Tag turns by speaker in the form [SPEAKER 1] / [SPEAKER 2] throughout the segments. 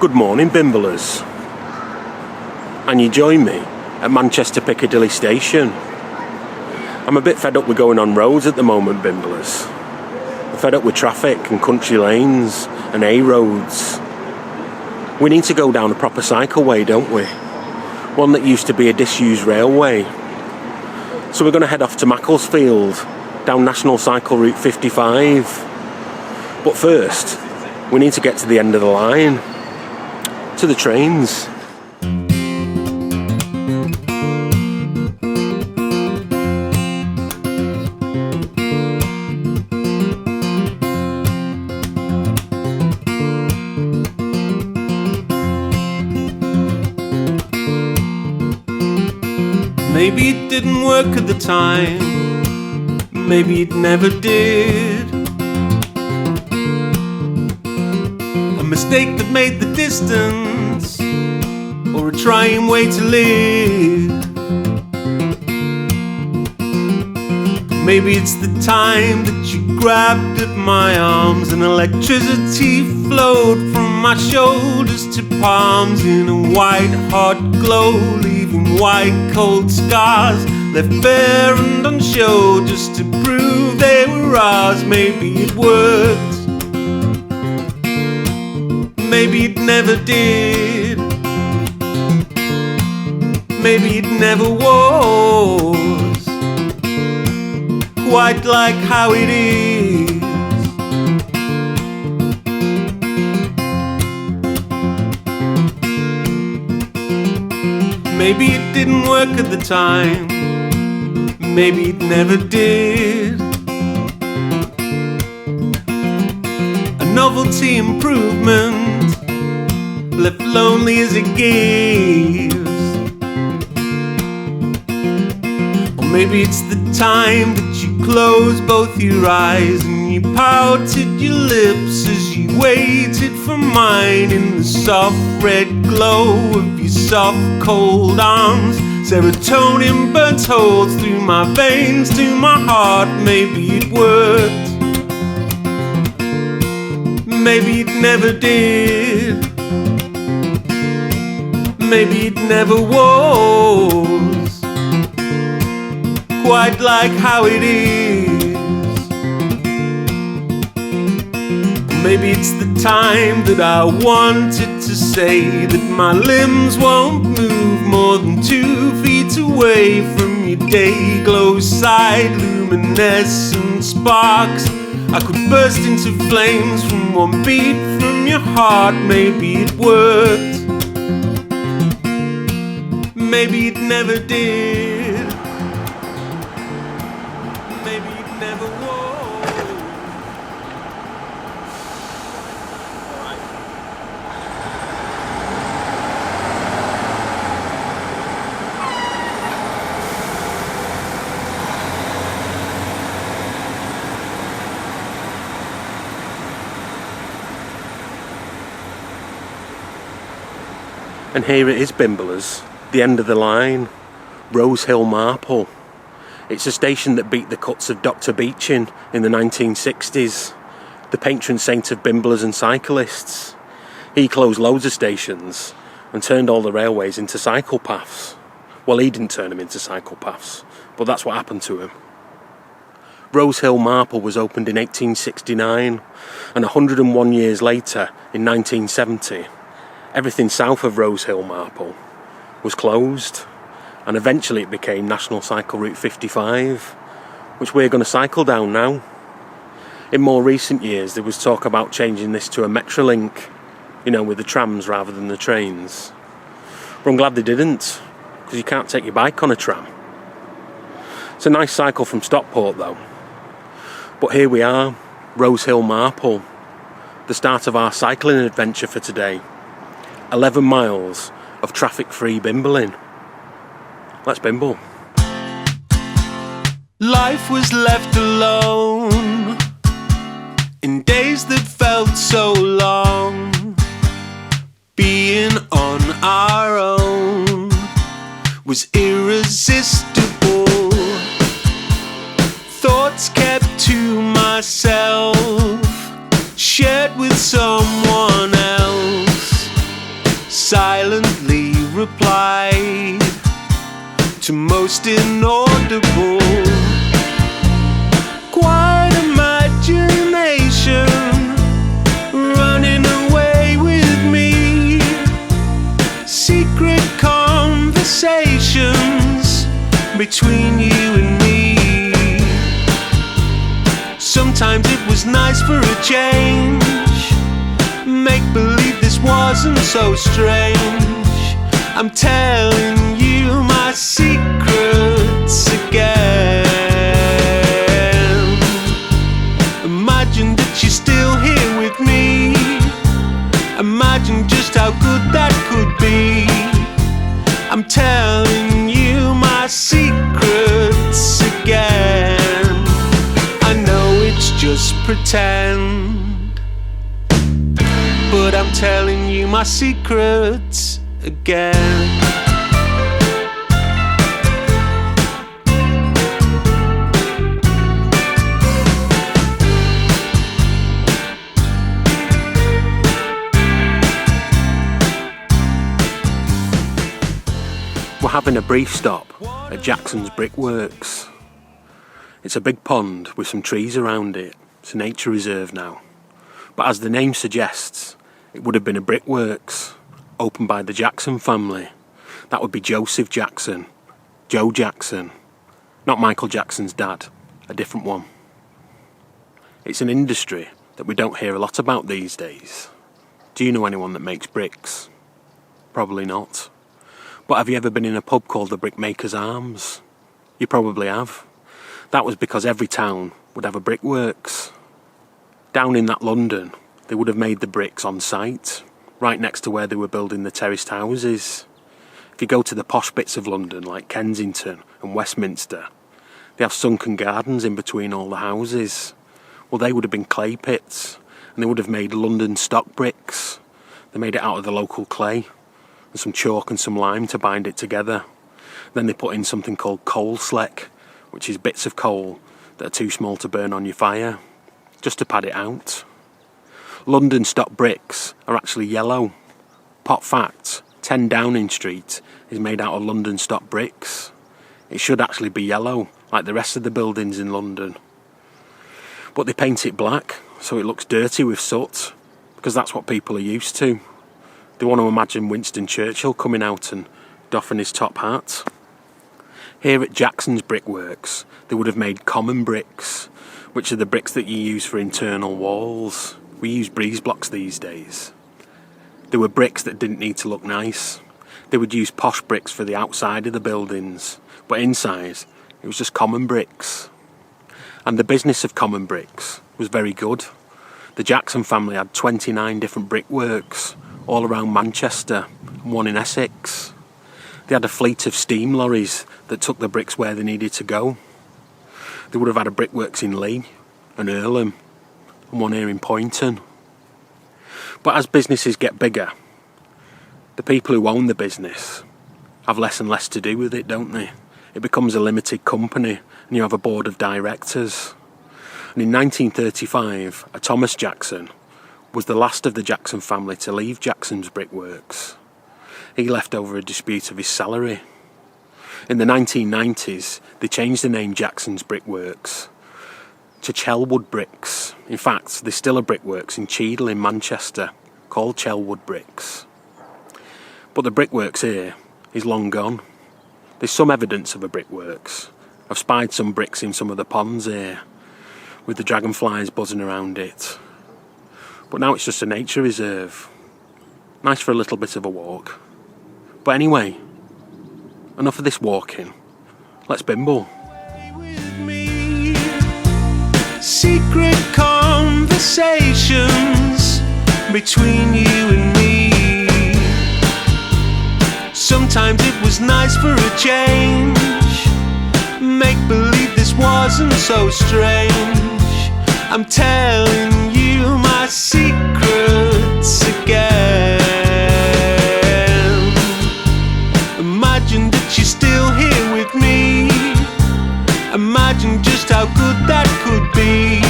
[SPEAKER 1] Good morning, Bimblers. And you join me at Manchester Piccadilly Station. I'm a bit fed up with going on roads at the moment, Bimblers. I'm fed up with traffic and country lanes and A-roads. We need to go down a proper cycleway, don't we? One that used to be a disused railway. So we're going to head off to Macclesfield, down National Cycle Route 55. But first, we need to get to the end of the line, to the trains.
[SPEAKER 2] Maybe it didn't work at the time, maybe it never did. A mistake that made the distance, or a trying way to live. Maybe it's the time that you grabbed at my arms and electricity flowed from my shoulders to palms in a white hot glow, leaving white cold scars left bare and unshown just to prove they were ours. Maybe it worked, maybe it never did, maybe it never was quite like how it is. Maybe it didn't work at the time, maybe it never did. A novelty improvement left lonely as it gives. Or maybe it's the time that you closed both your eyes and you pouted your lips as you waited for mine in the soft red glow of your soft cold arms. Serotonin burnt holes through my veins to my heart. Maybe it worked, maybe it never did, maybe it never was quite like how it is. Maybe it's the time that I wanted to say that my limbs won't move more than 2 feet away from your day glow side luminescent sparks. I could burst into flames from one beat from your heart. Maybe it worked, maybe it never did, maybe it never was.
[SPEAKER 1] And here it is, Bimblers, the end of the line, Rose Hill, Marple. It's a station that beat the cuts of Dr. Beechin in the 1960s, the patron saint of bimblers and cyclists. He closed loads of stations and turned all the railways into cycle paths. Well, he didn't turn them into cycle paths, but that's what happened to him. Rose Hill, Marple was opened in 1869, and 101 years later, in 1970, everything south of Rose Hill, Marple was closed, and eventually it became National Cycle Route 55, which we're going to cycle down now. In more recent years, there was talk about changing this to a Metrolink, with the trams rather than the trains. But I'm glad they didn't, because you can't take your bike on a tram. It's a nice cycle from Stockport, though. But here we are, Rose Hill, Marple, the start of our cycling adventure for today. 11 miles of traffic-free bimbling. Let's bimble.
[SPEAKER 2] Life was left alone in days that felt so long. Being on our own was irresistible. Thoughts kept to myself, shared with someone else. silently replied to most inaudible. Quiet imagination running away with me. Secret conversations between you and me. Sometimes it was nice for a change. Make believe this wasn't so strange. I'm telling you my secrets again. Imagine that you're still here with me. Imagine just how good that could be. I'm telling you my secrets again. I know it's just pretend, but I'm telling you my secrets again.
[SPEAKER 1] We're having a brief stop at Jackson's Brickworks. It's a big pond with some trees around it. It's a nature reserve now. But as the name suggests, it would have been a brickworks opened by the Jackson family. That would be Joseph Jackson, Joe Jackson, not Michael Jackson's dad, a different one. It's an industry that we don't hear a lot about these days. Do you know anyone that makes bricks? Probably not. But have you ever been in a pub called the Brickmaker's Arms? You probably have. That was because every town would have a brickworks. Down in that London, they would have made the bricks on site, right next to where they were building the terraced houses. If you go to the posh bits of London, like Kensington and Westminster, they have sunken gardens in between all the houses. Well, they would have been clay pits, and they would have made London stock bricks. They made it out of the local clay, and some chalk and some lime to bind it together. Then they put in something called coal sleck, which is bits of coal that are too small to burn on your fire, just to pad it out. London stock bricks are actually yellow. Pot fact, 10 Downing Street is made out of London stock bricks. It should actually be yellow, like the rest of the buildings in London. But they paint it black, so it looks dirty with soot, because that's what people are used to. They want to imagine Winston Churchill coming out and doffing his top hat. Here at Jackson's Brickworks, they would have made common bricks, which are the bricks that you use for internal walls. We use breeze blocks these days. They were bricks that didn't need to look nice. They would use posh bricks for the outside of the buildings, but inside, it was just common bricks. And the business of common bricks was very good. The Jackson family had 29 different brickworks, all around Manchester, and one in Essex. They had a fleet of steam lorries that took the bricks where they needed to go. They would have had a brickworks in Lee and Earlham, and one here in Poynton. But as businesses get bigger, the people who own the business have less and less to do with it, don't they? It becomes a limited company, and you have a board of directors. And in 1935, a Thomas Jackson was the last of the Jackson family to leave Jackson's Brickworks. He left over a dispute of his salary. In the 1990s, they changed the name Jackson's Brickworks to Chelwood Bricks. In fact, there's still a brickworks in Cheadle in Manchester called Chelwood Bricks. But the brickworks here is long gone. There's some evidence of a brickworks. I've spied some bricks in some of the ponds here, with the dragonflies buzzing around it. But now it's just a nature reserve. Nice for a little bit of a walk. But anyway, enough of this walking. Let's bimble.
[SPEAKER 2] Secret conversations between you and me. Sometimes it was nice for a change. Make believe this wasn't so strange. I'm telling you my secrets again. Imagine that you're still here with me. Imagine just how good that could be.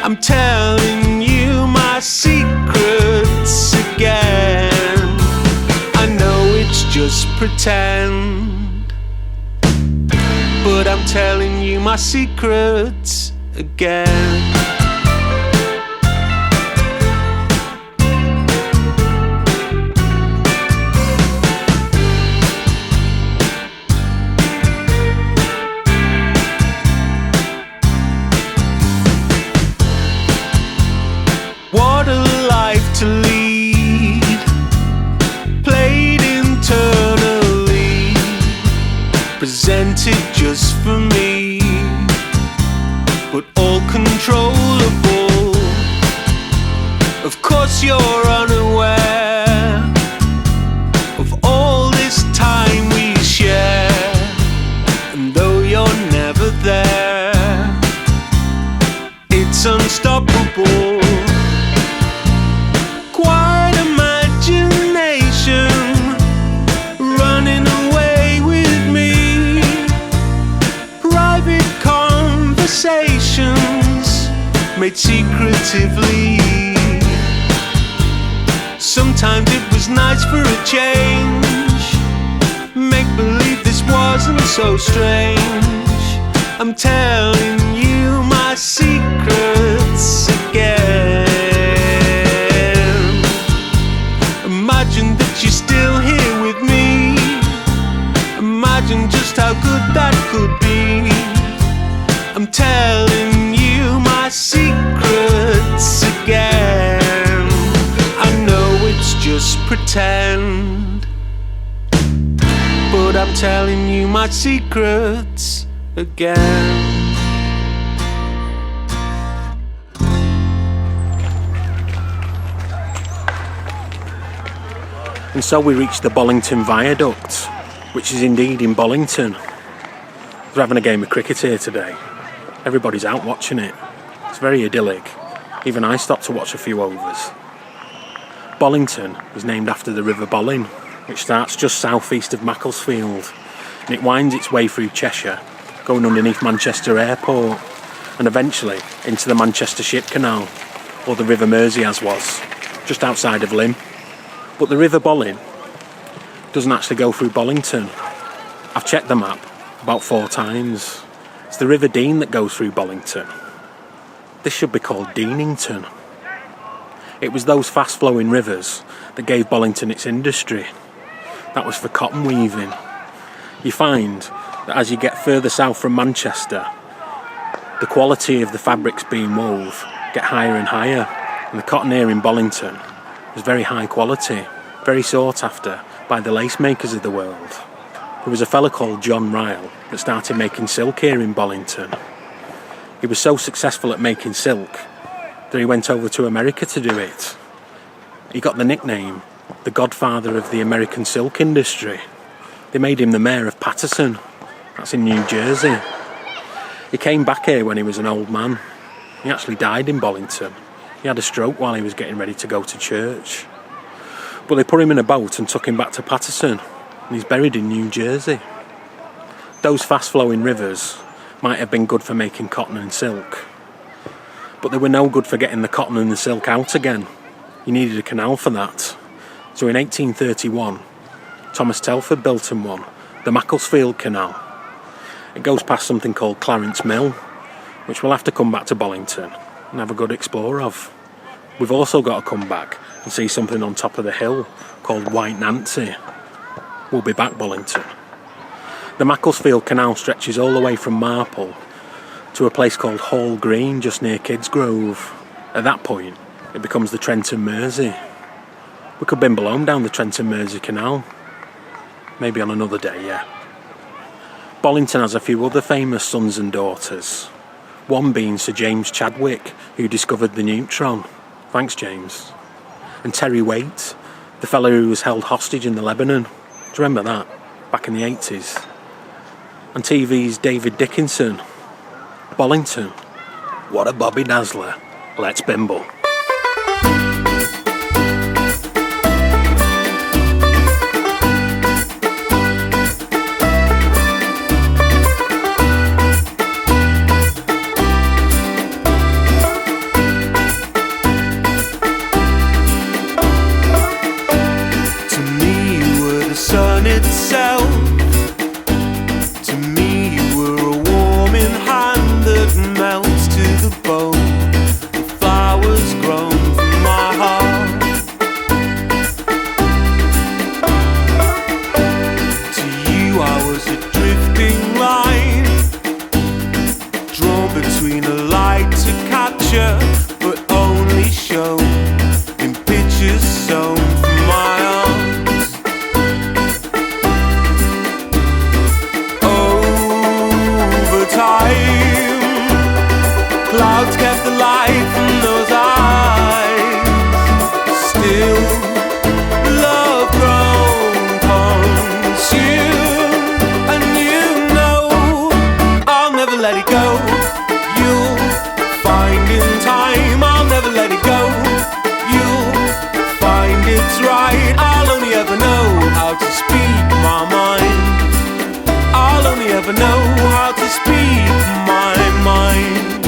[SPEAKER 2] I'm telling you my secrets again. pretend. But I'm telling you my secrets again. What a life to lead, played internally, presented just for me, but all controllable. Of course you're unaware of all this time we share, and though you're never there, it's unstoppable. Quiet imagination running away with me. Private conversations made secretively. Sometimes it was nice for a change. Make believe this wasn't so strange. I'm telling you my secrets again. Imagine that you're still here with me. Imagine just how good that could be. I'm telling you my secrets again. I know it's just pretend, but I'm telling you my secrets again.
[SPEAKER 1] And so we reached the Ballington Viaduct, which is indeed in Ballington. They're having a game of cricket here today. Everybody's out watching it. It's very idyllic. Even I stopped to watch a few overs. Ballington is named after the River Bollin, which starts just southeast of Macclesfield, and it winds its way through Cheshire, going underneath Manchester Airport, and eventually into the Manchester Ship Canal, or the River Mersey as was, just outside of Lymm. But the River Bollin doesn't actually go through Ballington. I've checked the map about 4 times. It's the River Dean that goes through Ballington. This should be called Deanington. It was those fast-flowing rivers that gave Ballington its industry. That was for cotton weaving. You find that as you get further south from Manchester, the quality of the fabrics being wove get higher and higher, and the cotton here in Ballington was very high quality, very sought after by the lace makers of the world. There was a fella called John Ryle that started making silk here in Ballington. He was so successful at making silk that he went over to America to do it. He got the nickname the godfather of the American silk industry. They made him the mayor of Paterson, that's in New Jersey. He came back here when he was an old man. He actually died in Ballington. He had a stroke while he was getting ready to go to church. But they put him in a boat and took him back to Paterson, and he's buried in New Jersey. Those fast-flowing rivers might have been good for making cotton and silk, but they were no good for getting the cotton and the silk out again. You needed a canal for that. So in 1831, Thomas Telford built him one, the Macclesfield Canal. It goes past something called Clarence Mill, which we'll have to come back to Ballington and have a good explore of. We've also got to come back and see something on top of the hill called White Nancy. We'll be back Ballington. The Macclesfield Canal stretches all the way from Marple to a place called Hall Green just near Kids Grove. At that point, it becomes the Trent and Mersey. We could bimble home down the Trent and Mersey Canal. Maybe on another day, yeah. Ballington has a few other famous sons and daughters. One being Sir James Chadwick, who discovered the neutron. Thanks, James. And Terry Waite, the fellow who was held hostage in the Lebanon. Do you remember that? Back in the 80s. And TV's David Dickinson. Ballington. What a Bobby Dazzler. Let's bimble.
[SPEAKER 2] Sun itself. To me you were a warming hand that melts to the bone. The flowers grown from my heart. To you I was a drifting line, drawn between a light to capture, but only shown in pictures sewn from my arms. Over time, clouds kept the light from those eyes. Still, love grown, consumed, and you know I'll never let it go. You'll find in time, I'll never let it go. You'll find it's right. I'll only ever know how to speak my mind. I'll only ever know how to speak my mind.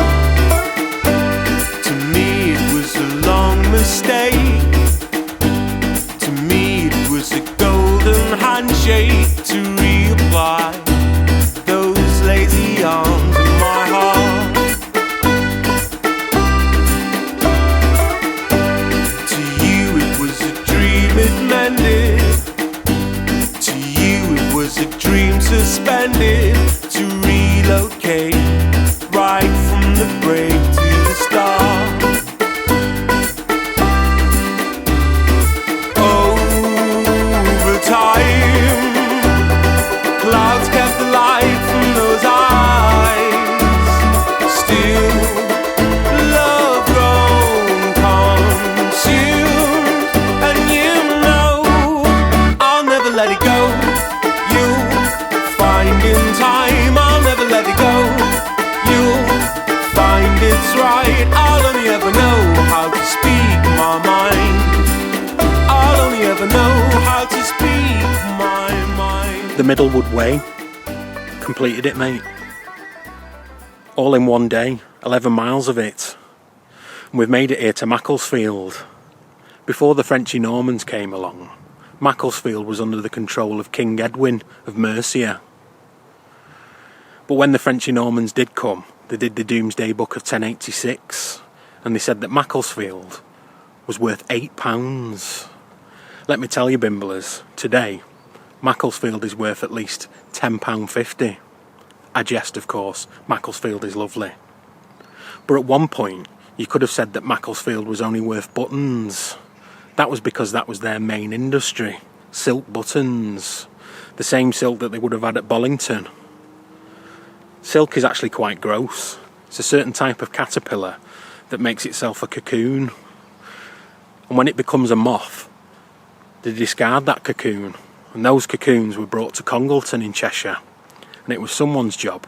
[SPEAKER 2] To me it was a long mistake. To me it was a golden handshake to reapply those lazy arms in my heart. To you it was a dream it mended. To you it was a dream suspended. To relocate right from the break to the start. Over time, clouds kept the light from those eyes. Still, love grown, consumed, and you know I'll never let it go. You'll find in time, I'll never let it go. You'll find it's right. I'll only ever know how to speak my mind. I'll only ever know how to speak my mind.
[SPEAKER 1] The Middlewood Way. Completed it, mate. All in one day, 11 miles of it. And we've made it here to Macclesfield. Before the Frenchy Normans came along, Macclesfield was under the control of King Edwin of Mercia. But when the Frenchy Normans did come, they did the Doomsday Book of 1086, and they said that Macclesfield was worth £8. Let me tell you, Bimblers, today Macclesfield is worth at least £10.50. I jest, of course. Macclesfield is lovely. But at one point, you could have said that Macclesfield was only worth buttons. That was because that was their main industry. Silk buttons. The same silk that they would have had at Ballington. Silk is actually quite gross. It's a certain type of caterpillar that makes itself a cocoon. And when it becomes a moth, they discard that cocoon. And those cocoons were brought to Congleton in Cheshire. And it was someone's job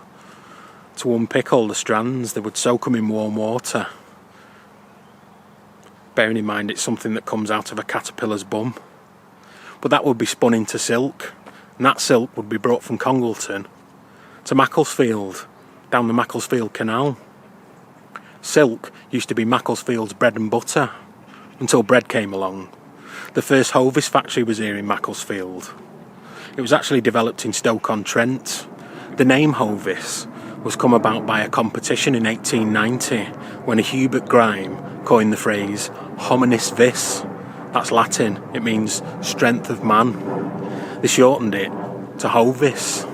[SPEAKER 1] to unpick all the strands. They would soak them in warm water. Bearing in mind it's something that comes out of a caterpillar's bum. But that would be spun into silk. And that silk would be brought from Congleton to Macclesfield, down the Macclesfield Canal. Silk used to be Macclesfield's bread and butter, until bread came along. The first Hovis factory was here in Macclesfield. It was actually developed in Stoke-on-Trent. The name Hovis was come about by a competition in 1890, when a Hubert Grime coined the phrase hominis vis. That's Latin, it means strength of man. They shortened it to Hovis.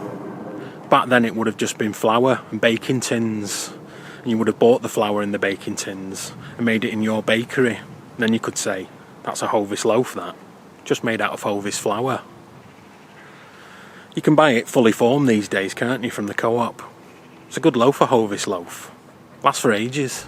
[SPEAKER 1] Back then it would have just been flour and baking tins, and you would have bought the flour and the baking tins and made it in your bakery. And then you could say, that's a Hovis loaf, that, just made out of Hovis flour. You can buy it fully formed these days, can't you, from the co-op? It's a good loaf, a Hovis loaf. Lasts for ages.